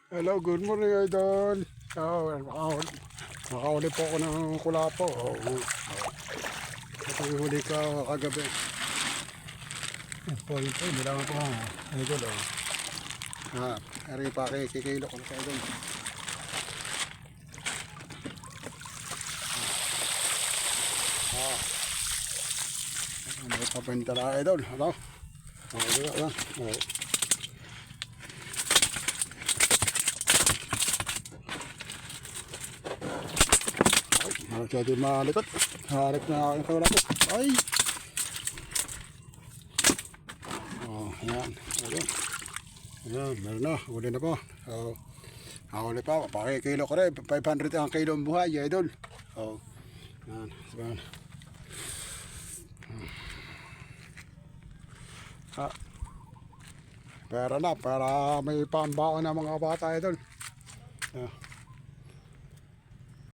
Hello, good morning idol. Makahuli po ako ng kulapo. Ito yung huli ka kagabi. Po, bilangan ko nga. Idol, ari pa kay kikilo ko na sa idol. May papenta na idol. Ano? Masyado malikot. Harap na aking kulapo. Ay! Ayan. Ayan, meron na. Huli na po. Huli pa. Pakikilo ko rin. 500 ang kilo ang buhay, idol. Ayan. Ayan. Pera na. Para may pambako na mga bata, idol.